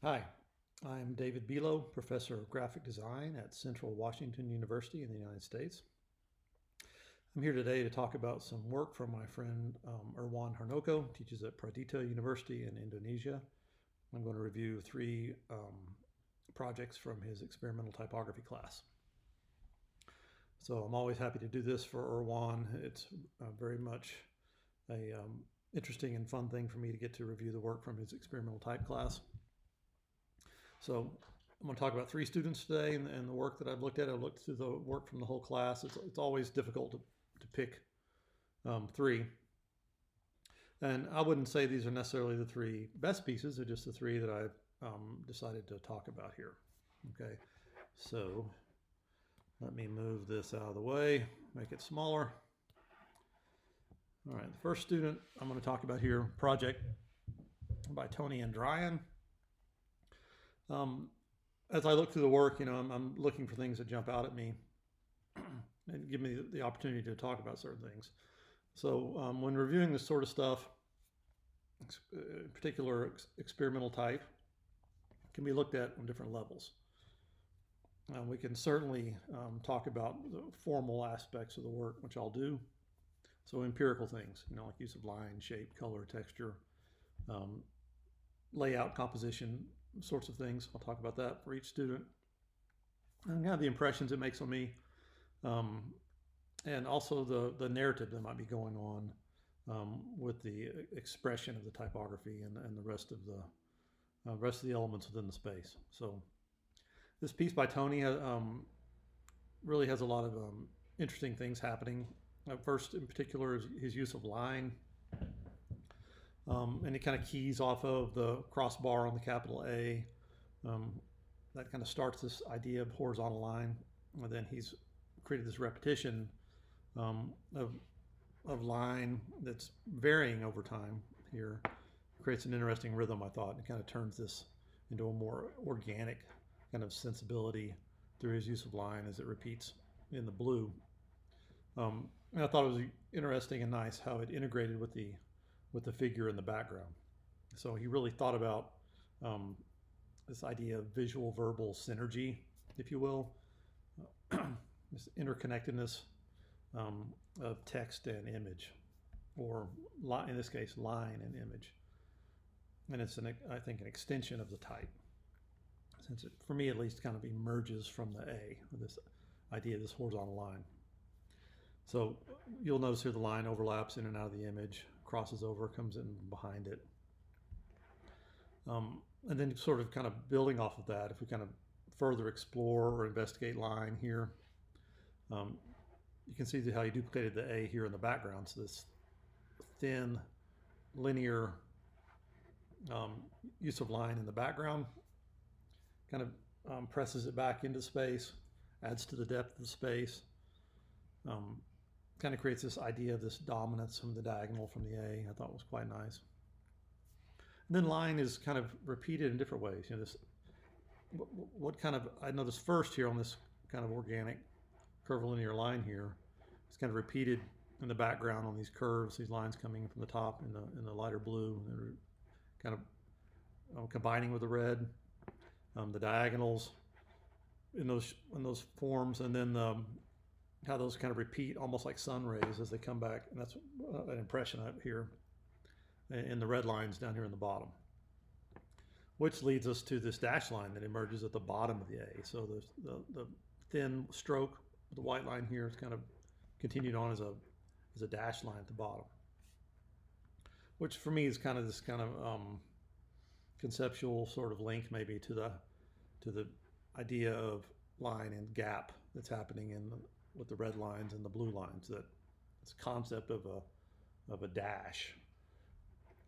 Hi, I'm David Bieloh, professor of graphic design at Central Washington University in the United States. I'm here today to talk about some work from my friend Irwan Harnoko, teaches at Pradita University in Indonesia. I'm going to review three projects from his experimental typography class. So I'm always happy to do this for Irwan. It's very much a interesting and fun thing for me to get to review the work from his experimental type class. So I'm going to talk about three students today and the work that I've looked at. I've looked through the work from the whole class. It's always difficult to pick three. And I wouldn't say these are necessarily the three best pieces. They're just the three that I've decided to talk about here. Okay, so let me move this out of the way, make it smaller. All right, the first student I'm going to talk about here, project by Tony and Dryan. As I look through the work, I'm looking for things that jump out at me and give me the opportunity to talk about certain things. So when reviewing this sort of stuff, in particular experimental type, can be looked at on different levels. We can certainly talk about the formal aspects of the work, which I'll do. So empirical things, like use of line, shape, color, texture, layout, composition, sorts of things. I'll talk about that for each student. And kind of the impressions it makes on me, and also the narrative that might be going on with the expression of the typography and the rest of the elements within the space. So this piece by Tony really has a lot of interesting things happening. First, in particular, is his use of line. And it kind of keys off of the crossbar on the capital A. That kind of starts this idea of horizontal line. And then he's created this repetition of line that's varying over time here. Creates an interesting rhythm, I thought. And it kind of turns this into a more organic kind of sensibility through his use of line as it repeats in the blue. And I thought it was interesting and nice how it integrated with the figure in the background. So he really thought about this idea of visual verbal synergy, if you will, this interconnectedness of text and image, or in this case, line and image. And it's, I think, an extension of the type, since it, for me at least, kind of emerges from the A, this idea of this horizontal line. So you'll notice here the line overlaps in and out of the image, crosses over, comes in behind it. And then sort of kind of building off of that, if we kind of further explore or investigate line here, you can see how he duplicated the A here in the background. So this thin, linear use of line in the background kind of presses it back into space, adds to the depth of the space. Kind of creates this idea of this dominance from the diagonal from the A. I thought was quite nice. And then line is kind of repeated in different ways. This what kind of, I noticed first here on this kind of organic curvilinear line here, it's kind of repeated in the background on these curves, these lines coming from the top in the lighter blue, and they're kind of combining with the red, the diagonals in those forms, and then how those kind of repeat almost like sun rays as they come back. And that's an impression up here in the red lines down here in the bottom, which leads us to this dash line that emerges at the bottom of the A. So the thin stroke with the white line here is kind of continued on as a dash line at the bottom, which for me is kind of this kind of conceptual sort of link maybe to the idea of line and gap that's happening with the red lines and the blue lines. That this concept of a dash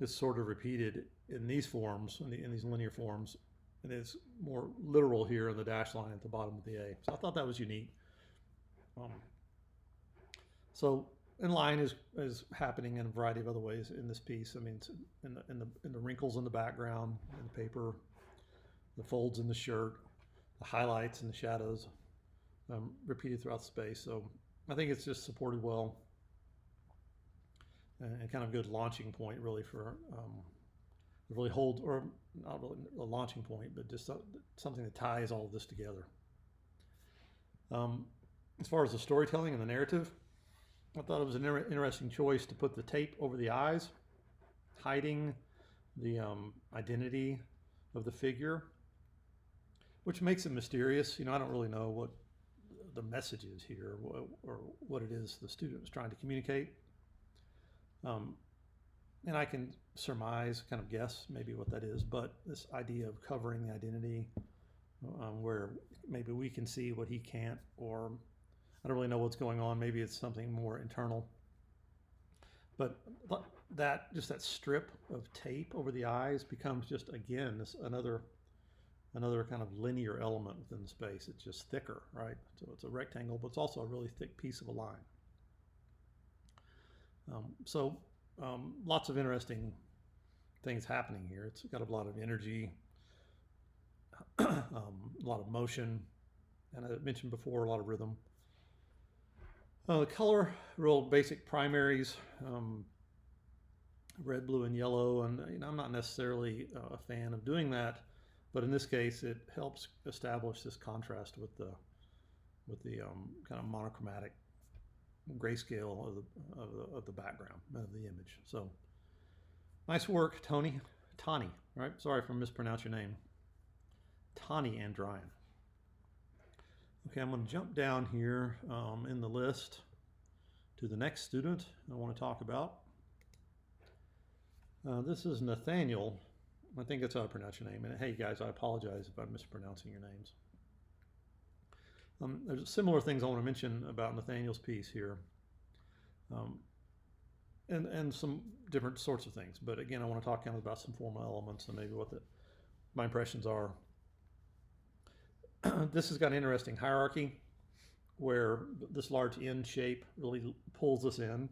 is sort of repeated in these forms, in these linear forms, and it's more literal here in the dash line at the bottom of the A. So I thought that was unique. So and line is happening in a variety of other ways in this piece. I mean, it's in the wrinkles in the background, in the paper, the folds in the shirt, the highlights and the shadows, repeated throughout the space. So I think it's just supported well, and kind of a good launching point really for really hold, or not really a launching point, but just something that ties all of this together. As far as the storytelling and the narrative, I thought it was an interesting choice to put the tape over the eyes, hiding the identity of the figure, which makes it mysterious. I don't really know what the message is here, or what it is the student was trying to communicate. And I can surmise, kind of guess maybe what that is, but this idea of covering the identity, where maybe we can see what he can't, or I don't really know what's going on. Maybe it's something more internal. But that strip of tape over the eyes becomes just, again, this another kind of linear element within the space. It's just thicker, right? So it's a rectangle, but it's also a really thick piece of a line. Lots of interesting things happening here. It's got a lot of energy, a lot of motion, and I mentioned before, a lot of rhythm. The color, real basic primaries, red, blue, and yellow, and I'm not necessarily a fan of doing that, but in this case, it helps establish this contrast with the kind of monochromatic grayscale of the background of the image. So nice work, Tani, right? Sorry if I mispronounced your name. Tani Andrian. Okay, I'm going to jump down here in the list to the next student I want to talk about. This is Nathaniel. I think that's how I pronounce your name. And hey, guys, I apologize if I'm mispronouncing your names. There's similar things I want to mention about Nathaniel's piece here, and some different sorts of things. But again, I want to talk kind of about some formal elements and maybe what my impressions are. This has got an interesting hierarchy where this large N shape really pulls us in.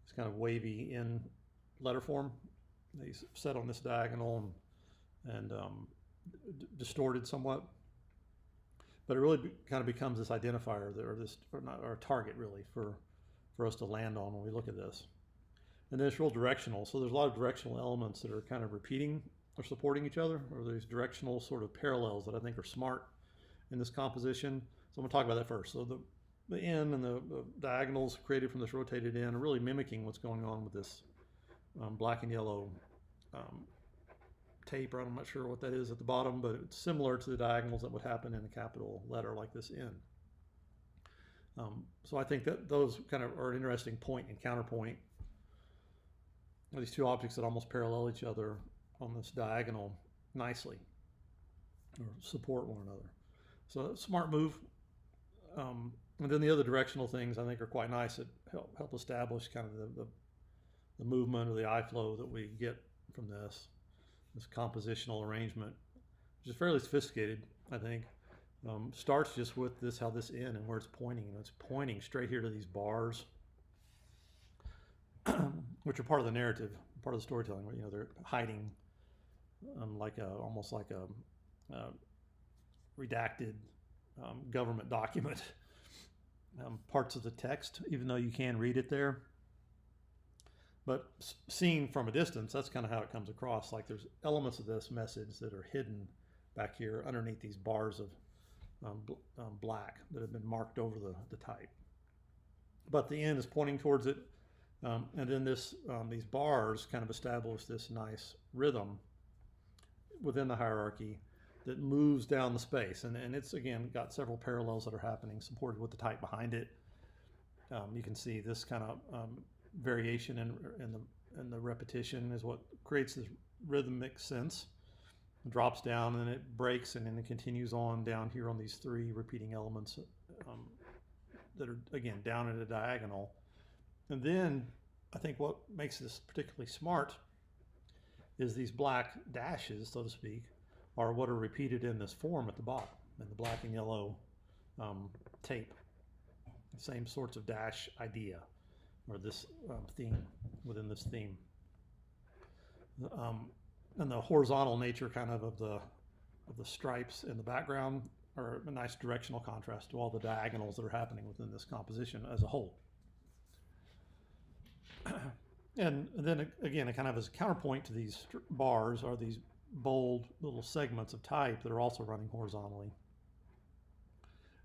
It's kind of wavy in letter form. They set on this diagonal and distorted somewhat. But it really kind of becomes this identifier, or a target really for us to land on when we look at this. And then it's real directional. So there's a lot of directional elements that are kind of repeating or supporting each other, or these directional sort of parallels that I think are smart in this composition. So I'm going to talk about that first. So the N and the diagonals created from this rotated N are really mimicking what's going on with this black and yellow tape. I'm not sure what that is at the bottom, but it's similar to the diagonals that would happen in a capital letter like this N. So I think that those kind of are an interesting point and counterpoint. These two objects that almost parallel each other on this diagonal nicely, or support one another. So smart move. And then the other directional things I think are quite nice. It help establish kind of the movement or the eye flow that we get from this compositional arrangement, which is fairly sophisticated, I think. Starts just with how this N and where it's pointing. It's pointing straight here to these bars, which are part of the narrative, part of the storytelling. They're hiding almost like a redacted government document, parts of the text, even though you can read it there. But seen from a distance, that's kind of how it comes across. Like there's elements of this message that are hidden back here underneath these bars of black that have been marked over the type. But the N is pointing towards it, and then these bars kind of establish this nice rhythm within the hierarchy that moves down the space. And it's, again, got several parallels that are happening, supported with the type behind it. You can see this kind of variation in the repetition is what creates this rhythmic sense. It drops down and it breaks, and then it continues on down here on these three repeating elements that are, again, down at a diagonal. And then I think what makes this particularly smart is these black dashes, so to speak, are what are repeated in this form at the bottom, in the black and yellow tape. The same sorts of dash idea, or this theme within this theme. And the horizontal nature kind of the stripes in the background are a nice directional contrast to all the diagonals that are happening within this composition as a whole. And then again, it kind of as a counterpoint to these bars are these bold little segments of type that are also running horizontally.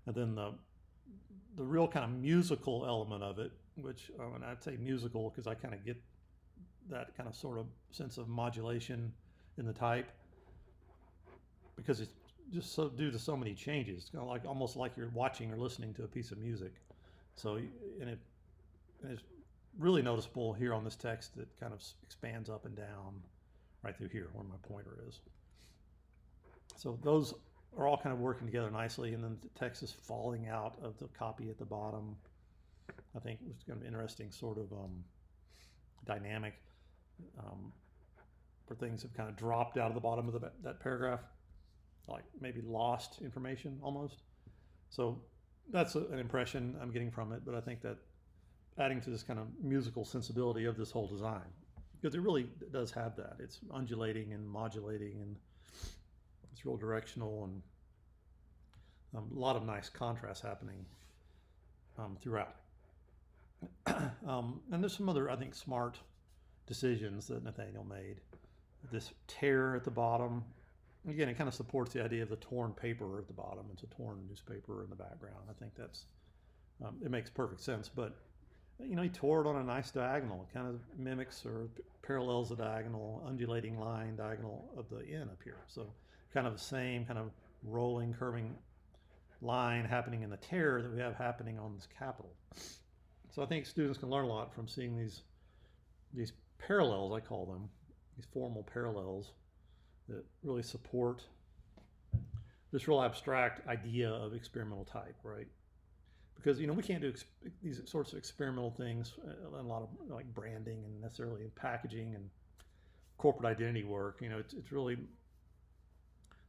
And then the real kind of musical element of it, which and I'd say musical because I kind of get that kind of sort of sense of modulation in the type because it's just so due to so many changes. It's kind of like almost like you're watching or listening to a piece of music. So and it's really noticeable here on this text that kind of expands up and down right through here where my pointer is. So those are all kind of working together nicely, and then the text is falling out of the copy at the bottom. I think it was kind of interesting sort of dynamic where things have kind of dropped out of the bottom of that paragraph, like maybe lost information almost. So that's an impression I'm getting from it, but I think that adding to this kind of musical sensibility of this whole design, because it really does have that. It's undulating and modulating, and it's real directional, and a lot of nice contrast happening throughout. And there's some other, I think, smart decisions that Nathaniel made. This tear at the bottom, again, it kind of supports the idea of the torn paper at the bottom. It's a torn newspaper in the background. I think that's, it makes perfect sense. But, you know, he tore it on a nice diagonal. It kind of mimics or parallels the diagonal, undulating line diagonal of the N up here. So kind of the same kind of rolling, curving line happening in the tear that we have happening on this capital. So I think students can learn a lot from seeing these parallels, I call them, these formal parallels that really support this real abstract idea of experimental type, right? Because, you know, we can't do these sorts of experimental things, a lot of like branding and necessarily in packaging and corporate identity work. You know, it's really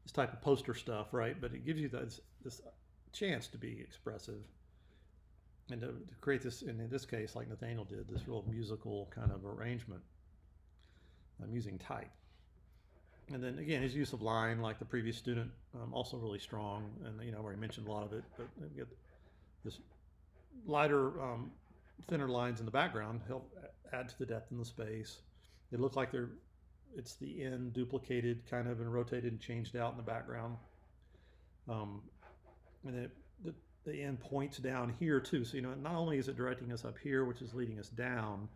this type of poster stuff, right? But it gives you this chance to be expressive and to create this, and in this case, like Nathaniel did, this real musical kind of arrangement. I'm using type. And then again, his use of line, like the previous student, also really strong. And, you know, I already mentioned a lot of it, but we get this lighter, thinner lines in the background help add to the depth in the space. They look like it's the N duplicated kind of and rotated and changed out in the background. And then the N points down here too. So, you know, not only is it directing us up here, which is leading us down,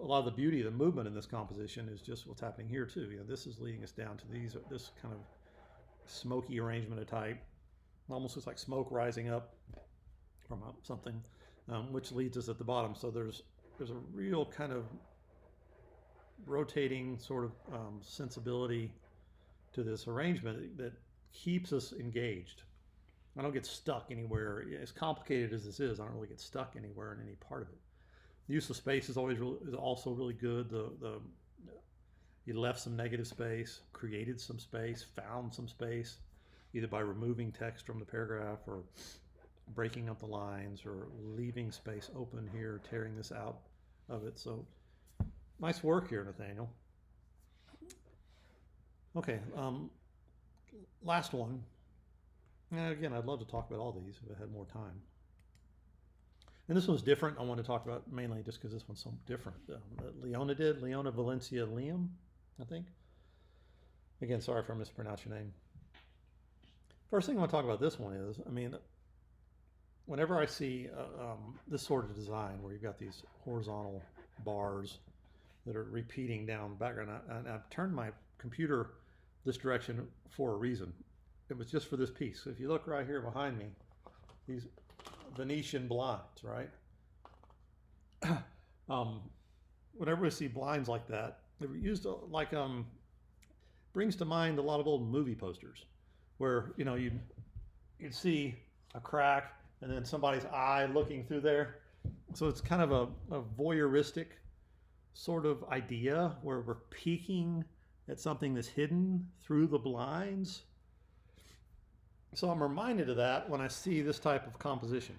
a lot of the beauty of the movement in this composition is just what's happening here too. You know, this is leading us down to this kind of smoky arrangement of type. It almost looks like smoke rising up from something, which leads us at the bottom. So there's a real kind of rotating sort of sensibility to this arrangement that keeps us engaged. I don't get stuck anywhere. As complicated as this is, I don't really get stuck anywhere in any part of it. The use of space is also really good. You left some negative space, created some space, found some space, either by removing text from the paragraph or breaking up the lines or leaving space open here, tearing this out of it. So nice work here, Nathaniel. Okay, last one. And again, I'd love to talk about all these if I had more time. And this one's different. I want to talk about mainly just because this one's so different. Leona Valencia Liam, I think. Again, sorry if I mispronounced your name. First thing I want to talk about this one is, I mean, whenever I see this sort of design where you've got these horizontal bars that are repeating down the background, I've turned my computer this direction for a reason. It was just for this piece. So if you look right here behind me, these Venetian blinds, right? Whenever we see blinds like that, they're used like brings to mind a lot of old movie posters, where you know you'd see a crack and then somebody's eye looking through there. So it's kind of a voyeuristic sort of idea where we're peeking at something that's hidden through the blinds. So I'm reminded of that when I see this type of composition.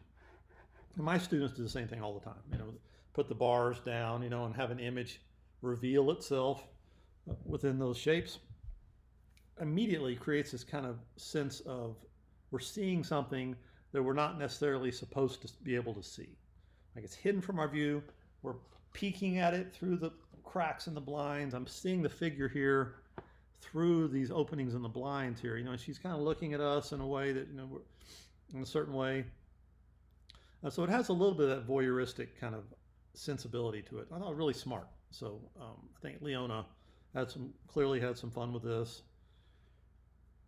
And my students do the same thing all the time. You know, put the bars down, you know, and have an image reveal itself within those shapes. Immediately creates this kind of sense of we're seeing something that we're not necessarily supposed to be able to see. Like it's hidden from our view. We're peeking at it through the cracks in the blinds. I'm seeing the figure here through these openings in the blinds here. And she's kind of looking at us in a way that, we're in a certain way. So it has a little bit of that voyeuristic kind of sensibility to it. I thought really smart. So I think Leona clearly had some fun with this.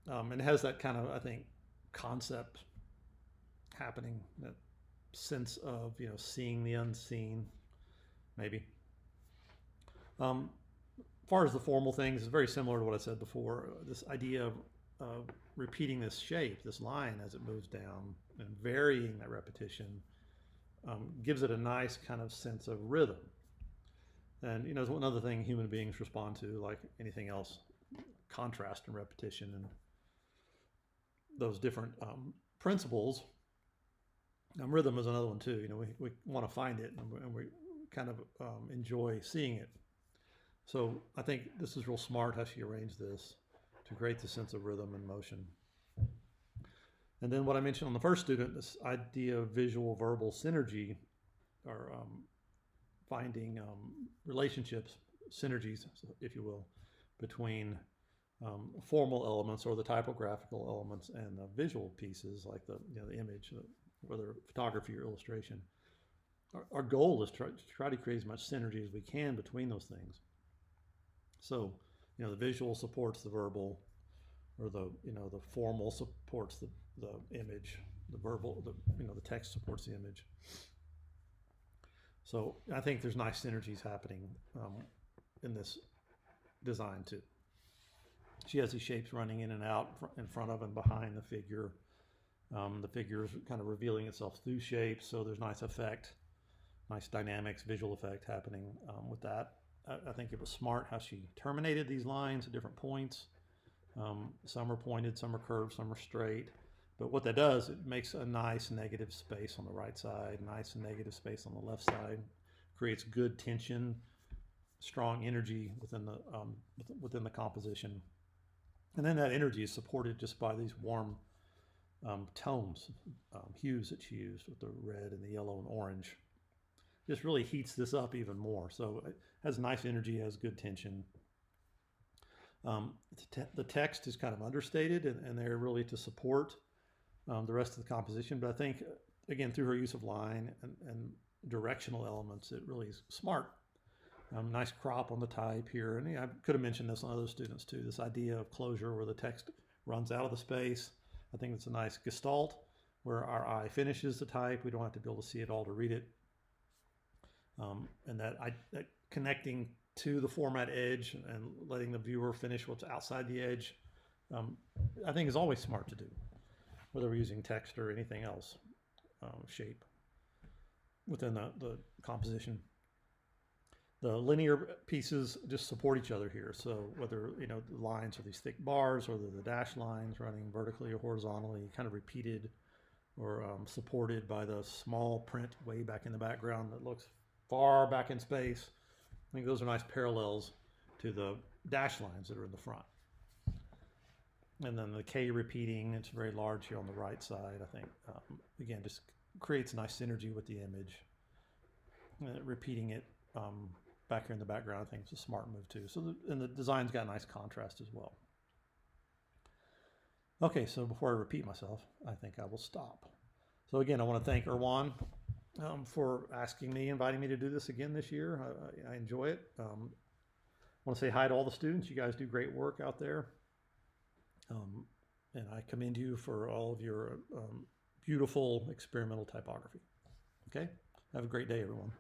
And it has that kind of, I think, concept happening, that sense of, seeing the unseen, maybe. As far as the formal things, it's very similar to what I said before. This idea of repeating this shape, this line as it moves down, and varying that repetition gives it a nice kind of sense of rhythm. And it's another thing human beings respond to, like anything else, contrast and repetition and those different principles. Rhythm is another one too. We want to find it, and we kind of enjoy seeing it. So I think this is real smart how she arranged this to create the sense of rhythm and motion. And then what I mentioned on the first student, this idea of visual verbal synergy, or finding relationships, synergies, if you will, between formal elements or the typographical elements and the visual pieces like the image, whether photography or illustration. Our goal is to try to create as much synergy as we can between those things. So, the visual supports the verbal, or the formal supports the image, the verbal, the text supports the image. So I think there's nice synergies happening in this design too. She has these shapes running in and out, in front of and behind the figure. The figure is kind of revealing itself through shapes, so there's nice effect, nice dynamics, visual effect happening with that. I think it was smart how she terminated these lines at different points. Some are pointed, some are curved, some are straight. But what that does, it makes a nice negative space on the right side, nice negative space on the left side, creates good tension, strong energy within the composition. And then that energy is supported just by these warm tones, hues that she used with the red and the yellow and orange. Just really heats this up even more. So it has nice energy, has good tension. The text is kind of understated, and they're really to support the rest of the composition. But I think, again, through her use of line and directional elements, it really is smart. Nice crop on the type here. And I could have mentioned this on other students too, this idea of closure where the text runs out of the space. I think it's a nice gestalt where our eye finishes the type. We don't have to be able to see it all to read it. And that connecting to the format edge and letting the viewer finish what's outside the edge, I think is always smart to do, whether we're using text or anything else, shape within the composition. The linear pieces just support each other here. So whether the lines are these thick bars, or the dashed lines running vertically or horizontally, kind of repeated or supported by the small print way back in the background that looks far back in space. I think those are nice parallels to the dash lines that are in the front. And then the K repeating, it's very large here on the right side, I think. Again, just creates nice synergy with the image. Repeating it back here in the background, I think it's a smart move too. So and the design's got nice contrast as well. Okay, so before I repeat myself, I think I will stop. So again, I want to thank Erwan for inviting me to do this again this year. I enjoy it. I want to say hi to all the students. You guys do great work out there. And I commend you for all of your beautiful experimental typography. Okay, have a great day, everyone.